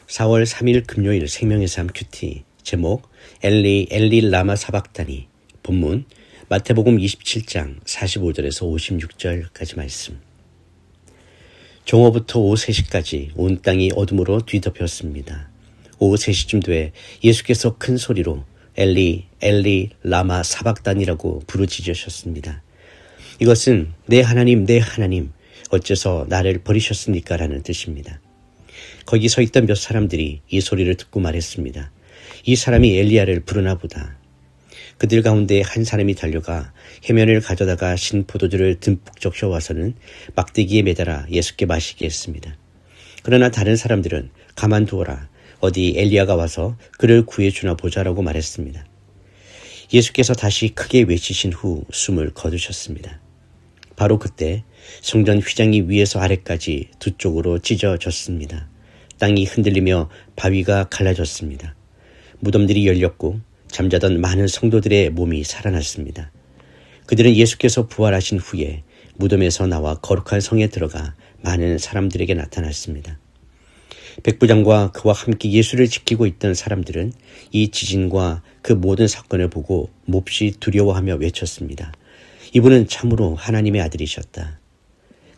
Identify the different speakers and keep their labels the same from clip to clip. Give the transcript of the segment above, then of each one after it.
Speaker 1: 4월 3일 금요일 생명의 삶 큐티 제목 엘리 엘리 라마 사박다니 본문 마태복음 27장 45절에서 56절까지 말씀. 정오부터 오후 3시까지 온 땅이 어둠으로 뒤덮였습니다. 오후 3시쯤 돼 예수께서 큰 소리로 엘리 엘리 라마 사박다니라고 부르짖으셨습니다. 이것은 내 하나님 어째서 나를 버리셨습니까? 라는 뜻입니다. 거기 서 있던 몇 사람들이 이 소리를 듣고 말했습니다. 이 사람이 엘리야를 부르나 보다. 그들 가운데 한 사람이 달려가 해면을 가져다가 신 포도주를 듬뿍 적셔와서는 막대기에 매달아 예수께 마시게 했습니다. 그러나 다른 사람들은 가만두어라. 어디 엘리야가 와서 그를 구해주나 보자라고 말했습니다. 예수께서 다시 크게 외치신 후 숨을 거두셨습니다. 바로 그때 성전 휘장이 위에서 아래까지 두 쪽으로 찢어졌습니다. 땅이 흔들리며 바위가 갈라졌습니다. 무덤들이 열렸고 잠자던 많은 성도들의 몸이 살아났습니다. 그들은 예수께서 부활하신 후에 무덤에서 나와 거룩한 성에 들어가 많은 사람들에게 나타났습니다. 백부장과 그와 함께 예수를 지키고 있던 사람들은 이 지진과 그 모든 사건을 보고 몹시 두려워하며 외쳤습니다. 이분은 참으로 하나님의 아들이셨다.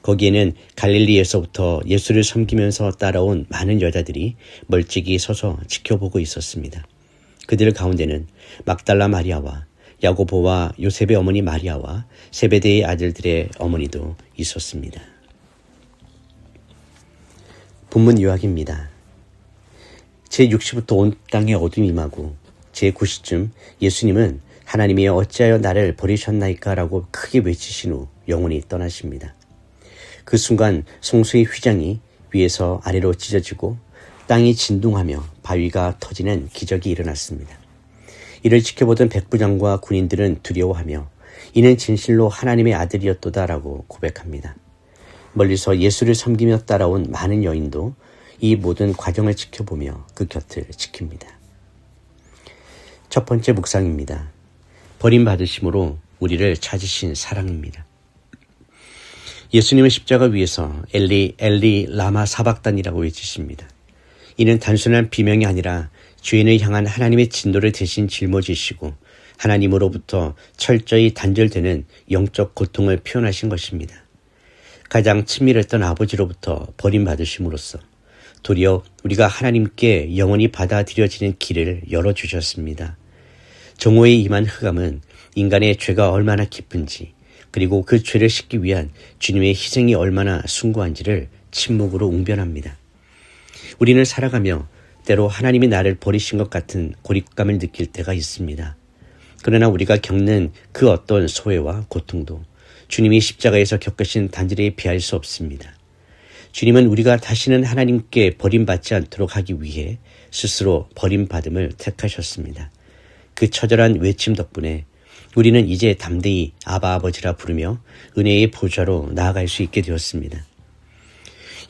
Speaker 1: 거기에는 갈릴리에서부터 예수를 섬기면서 따라온 많은 여자들이 멀찍이 서서 지켜보고 있었습니다. 그들 가운데는 막달라 마리아와 야고보와 요셉의 어머니 마리아와 세베대의 아들들의 어머니도 있었습니다. 본문 요약입니다. 제6시부터 온 땅에 어둠이 임하고 제9시쯤 예수님은 하나님이 어찌하여 나를 버리셨나이까 라고 크게 외치신 후 영원히 떠나십니다. 그 순간 성소의 휘장이 위에서 아래로 찢어지고 땅이 진동하며 바위가 터지는 기적이 일어났습니다. 이를 지켜보던 백부장과 군인들은 두려워하며 이는 진실로 하나님의 아들이었도다라고 고백합니다. 멀리서 예수를 섬기며 따라온 많은 여인도 이 모든 과정을 지켜보며 그 곁을 지킵니다. 첫 번째 묵상입니다. 버림받으심으로 우리를 찾으신 사랑입니다. 예수님은 십자가 위에서 엘리 엘리 라마 사박단이라고 외치십니다. 이는 단순한 비명이 아니라 죄인을 향한 하나님의 진노를 대신 짊어지시고 하나님으로부터 철저히 단절되는 영적 고통을 표현하신 것입니다. 가장 친밀했던 아버지로부터 버림받으심으로써 도리어 우리가 하나님께 영원히 받아들여지는 길을 열어주셨습니다. 정오에 임한 흑암은 인간의 죄가 얼마나 깊은지 그리고 그 죄를 씻기 위한 주님의 희생이 얼마나 숭고한지를 침묵으로 웅변합니다. 우리는 살아가며 때로 하나님이 나를 버리신 것 같은 고립감을 느낄 때가 있습니다. 그러나 우리가 겪는 그 어떤 소외와 고통도 주님이 십자가에서 겪으신 단절에 비할 수 없습니다. 주님은 우리가 다시는 하나님께 버림받지 않도록 하기 위해 스스로 버림받음을 택하셨습니다. 그 처절한 외침 덕분에 우리는 이제 담대히 아바 아버지라 부르며 은혜의 보좌로 나아갈 수 있게 되었습니다.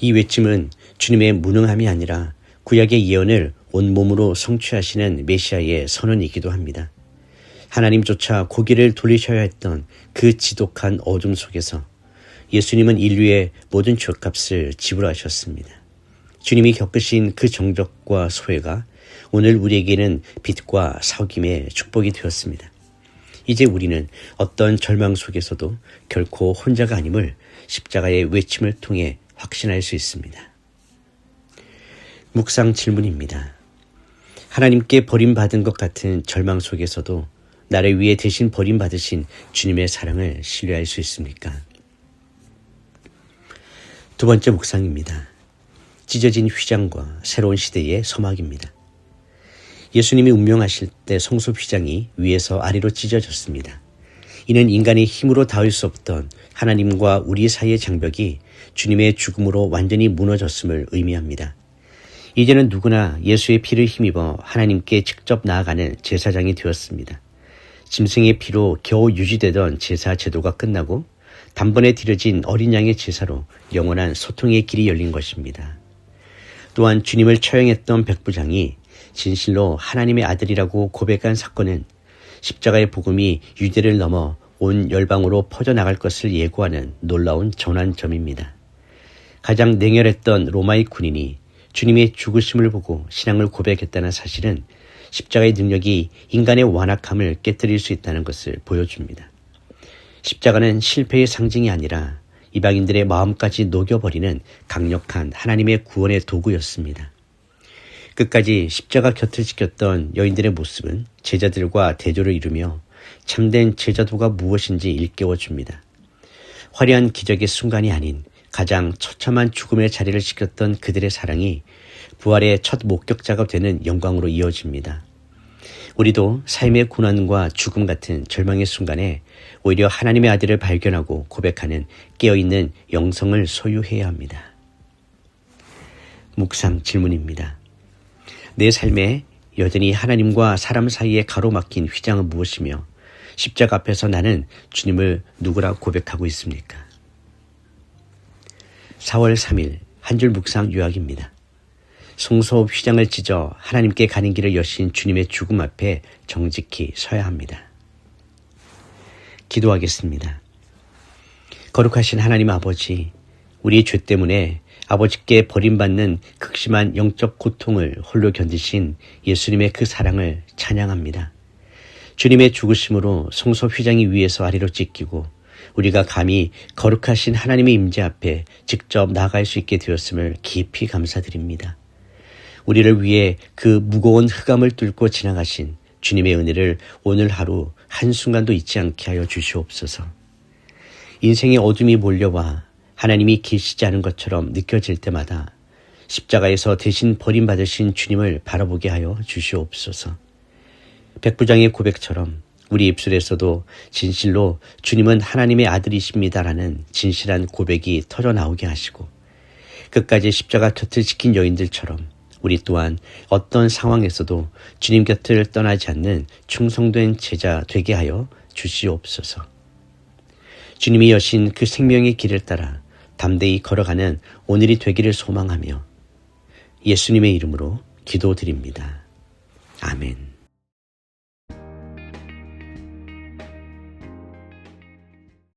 Speaker 1: 이 외침은 주님의 무능함이 아니라 구약의 예언을 온몸으로 성취하시는 메시아의 선언이기도 합니다. 하나님조차 고개를 돌리셔야 했던 그 지독한 어둠 속에서 예수님은 인류의 모든 죄값을 지불하셨습니다. 주님이 겪으신 그 정적과 소외가 오늘 우리에게는 빛과 사귐의 축복이 되었습니다. 이제 우리는 어떤 절망 속에서도 결코 혼자가 아님을 십자가의 외침을 통해 확신할 수 있습니다. 묵상 질문입니다. 하나님께 버림받은 것 같은 절망 속에서도 나를 위해 대신 버림받으신 주님의 사랑을 신뢰할 수 있습니까? 두 번째 묵상입니다. 찢어진 휘장과 새로운 시대의 서막입니다. 예수님이 운명하실 때 성소 휘장이 위에서 아래로 찢어졌습니다. 이는 인간의 힘으로 닿을 수 없던 하나님과 우리 사이의 장벽이 주님의 죽음으로 완전히 무너졌음을 의미합니다. 이제는 누구나 예수의 피를 힘입어 하나님께 직접 나아가는 제사장이 되었습니다. 짐승의 피로 겨우 유지되던 제사 제도가 끝나고 단번에 드려진 어린 양의 제사로 영원한 소통의 길이 열린 것입니다. 또한 주님을 처형했던 백부장이 진실로 하나님의 아들이라고 고백한 사건은 십자가의 복음이 유대를 넘어 온 열방으로 퍼져나갈 것을 예고하는 놀라운 전환점입니다. 가장 냉혈했던 로마의 군인이 주님의 죽으심을 보고 신앙을 고백했다는 사실은 십자가의 능력이 인간의 완악함을 깨뜨릴 수 있다는 것을 보여줍니다. 십자가는 실패의 상징이 아니라 이방인들의 마음까지 녹여버리는 강력한 하나님의 구원의 도구였습니다. 끝까지 십자가 곁을 지켰던 여인들의 모습은 제자들과 대조를 이루며 참된 제자도가 무엇인지 일깨워줍니다. 화려한 기적의 순간이 아닌 가장 처참한 죽음의 자리를 지켰던 그들의 사랑이 부활의 첫 목격자가 되는 영광으로 이어집니다. 우리도 삶의 고난과 죽음 같은 절망의 순간에 오히려 하나님의 아들을 발견하고 고백하는 깨어있는 영성을 소유해야 합니다. 묵상 질문입니다. 내 삶에 여전히 하나님과 사람 사이에 가로막힌 휘장은 무엇이며 십자가 앞에서 나는 주님을 누구라 고백하고 있습니까? 4월 3일 한 줄 묵상 요약입니다. 송소업 휘장을 찢어 하나님께 가는 길을 여신 주님의 죽음 앞에 정직히 서야 합니다. 기도하겠습니다. 거룩하신 하나님 아버지, 우리의 죄 때문에 아버지께 버림받는 극심한 영적 고통을 홀로 견디신 예수님의 그 사랑을 찬양합니다. 주님의 죽으심으로 송소업 휘장이 위에서 아래로 찢기고 우리가 감히 거룩하신 하나님의 임재 앞에 직접 나아갈 수 있게 되었음을 깊이 감사드립니다. 우리를 위해 그 무거운 흑암을 뚫고 지나가신 주님의 은혜를 오늘 하루 한순간도 잊지 않게 하여 주시옵소서. 인생의 어둠이 몰려와 하나님이 계시지 않은 것처럼 느껴질 때마다 십자가에서 대신 버림받으신 주님을 바라보게 하여 주시옵소서. 백부장의 고백처럼 우리 입술에서도 진실로 주님은 하나님의 아들이십니다라는 진실한 고백이 터져나오게 하시고 끝까지 십자가 곁을 지킨 여인들처럼 우리 또한 어떤 상황에서도 주님 곁을 떠나지 않는 충성된 제자 되게 하여 주시옵소서. 주님이 여신 그 생명의 길을 따라 담대히 걸어가는 오늘이 되기를 소망하며 예수님의 이름으로 기도드립니다. 아멘.